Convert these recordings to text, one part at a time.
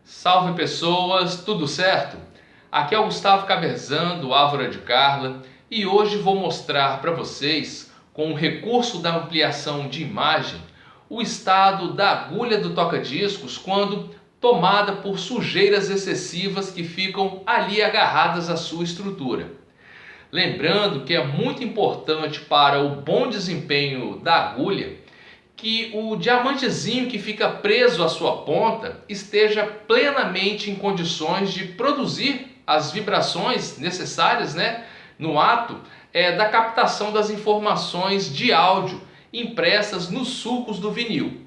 Salve pessoas, tudo certo? Aqui é o Gustavo Caverzan do Álvaro de Carla e hoje vou mostrar para vocês, com o recurso da ampliação de imagem, o estado da agulha do toca-discos quando tomada por sujeiras excessivas que ficam ali agarradas à sua estrutura. Lembrando que é muito importante para o bom desempenho da agulha que o diamantezinho que fica preso à sua ponta esteja plenamente em condições de produzir as vibrações necessárias, no ato da captação das informações de áudio impressas nos sulcos do vinil.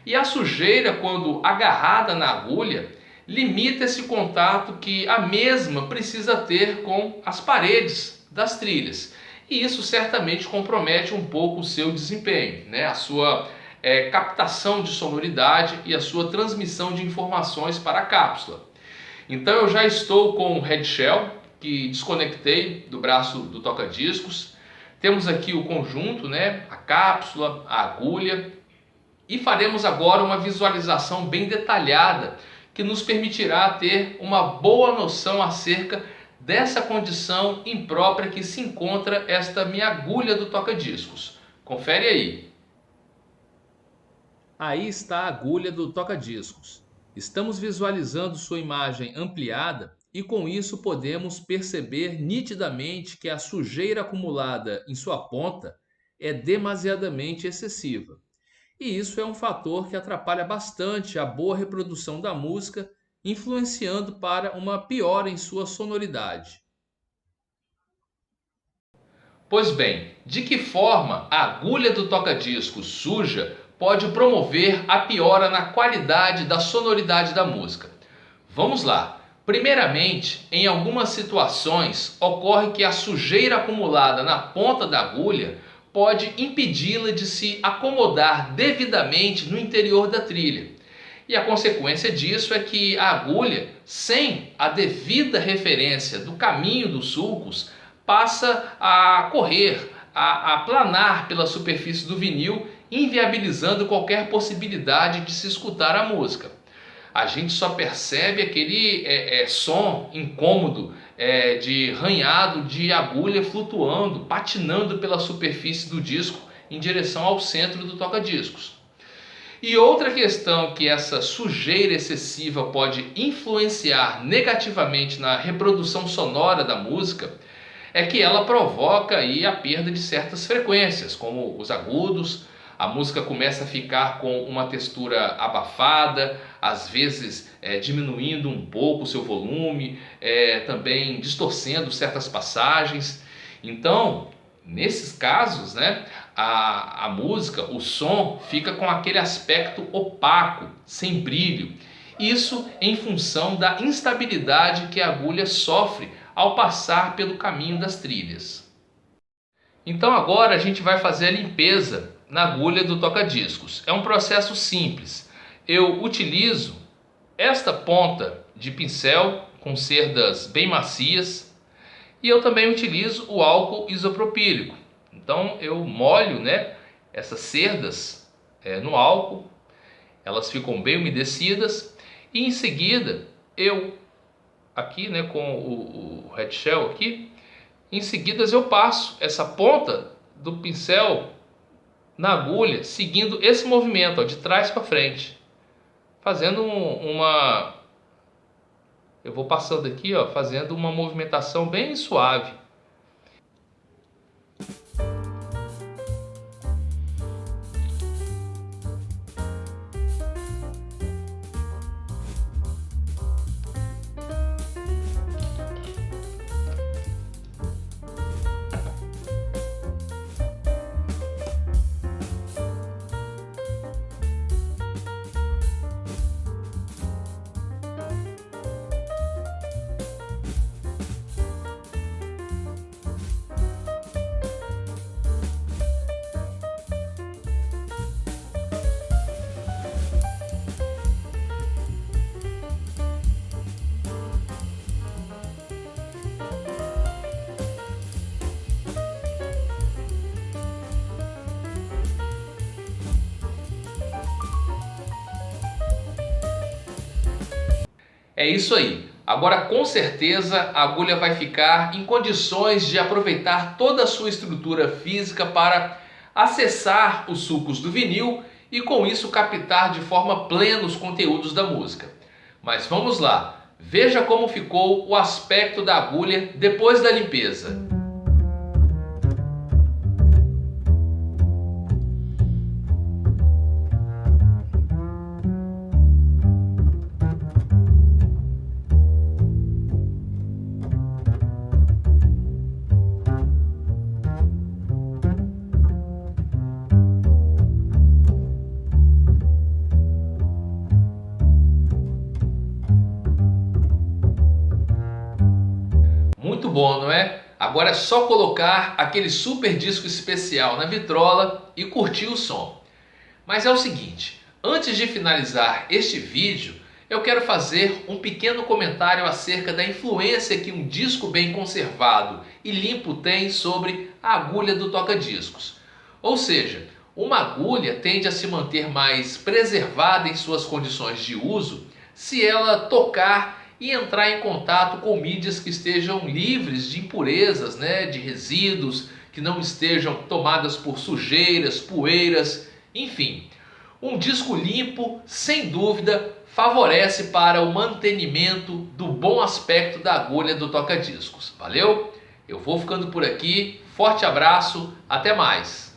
E a sujeira, quando agarrada na agulha, limita esse contato que a mesma precisa ter com as paredes das trilhas. E isso certamente compromete um pouco o seu desempenho, a sua captação de sonoridade e a sua transmissão de informações para a cápsula. Então eu já estou com o head shell, que desconectei do braço do toca-discos. Temos aqui o conjunto, a cápsula, a agulha, e faremos agora uma visualização bem detalhada que nos permitirá ter uma boa noção acerca dessa condição imprópria que se encontra esta minha agulha do toca-discos. Confere aí. Aí está a agulha do toca-discos. Estamos visualizando sua imagem ampliada e com isso podemos perceber nitidamente que a sujeira acumulada em sua ponta é demasiadamente excessiva. E isso é um fator que atrapalha bastante a boa reprodução da música, influenciando para uma piora em sua sonoridade. Pois bem, de que forma a agulha do toca-discos suja pode promover a piora na qualidade da sonoridade da música? Vamos lá. Primeiramente, em algumas situações, ocorre que a sujeira acumulada na ponta da agulha pode impedi-la de se acomodar devidamente no interior da trilha. E a consequência disso é que a agulha, sem a devida referência do caminho dos sulcos, passa a correr, a planar pela superfície do vinil, inviabilizando qualquer possibilidade de se escutar a música. A gente só percebe aquele som incômodo de ranhado de agulha flutuando, patinando pela superfície do disco em direção ao centro do toca-discos. E outra questão que essa sujeira excessiva pode influenciar negativamente na reprodução sonora da música é que ela provoca aí a perda de certas frequências, como os agudos. A música começa a ficar com uma textura abafada, às vezes diminuindo um pouco o seu volume, também distorcendo certas passagens. Então, nesses casos, a música, o som, fica com aquele aspecto opaco, sem brilho. Isso em função da instabilidade que a agulha sofre ao passar pelo caminho das trilhas. Então agora a gente vai fazer a limpeza na agulha do toca-discos. É um processo simples. Eu utilizo esta ponta de pincel com cerdas bem macias e eu também utilizo o álcool isopropílico. Então eu molho essas cerdas no álcool, elas ficam bem umedecidas e em seguida eu aqui com o head shell aqui, em seguida eu passo essa ponta do pincel na agulha, seguindo esse movimento de trás para frente, fazendo eu vou passando aqui, fazendo uma movimentação bem suave. É isso aí. Agora com certeza a agulha vai ficar em condições de aproveitar toda a sua estrutura física para acessar os sulcos do vinil e com isso captar de forma plena os conteúdos da música. Mas vamos lá, veja como ficou o aspecto da agulha depois da limpeza. Muito bom, não é? Agora é só colocar aquele super disco especial na vitrola e curtir o som. Mas é o seguinte, antes de finalizar este vídeo, eu quero fazer um pequeno comentário acerca da influência que um disco bem conservado e limpo tem sobre a agulha do toca-discos. Ou seja, uma agulha tende a se manter mais preservada em suas condições de uso se ela tocar e entrar em contato com mídias que estejam livres de impurezas, de resíduos, que não estejam tomadas por sujeiras, poeiras, enfim. Um disco limpo, sem dúvida, favorece para o mantenimento do bom aspecto da agulha do toca-discos. Valeu? Eu vou ficando por aqui, forte abraço, até mais!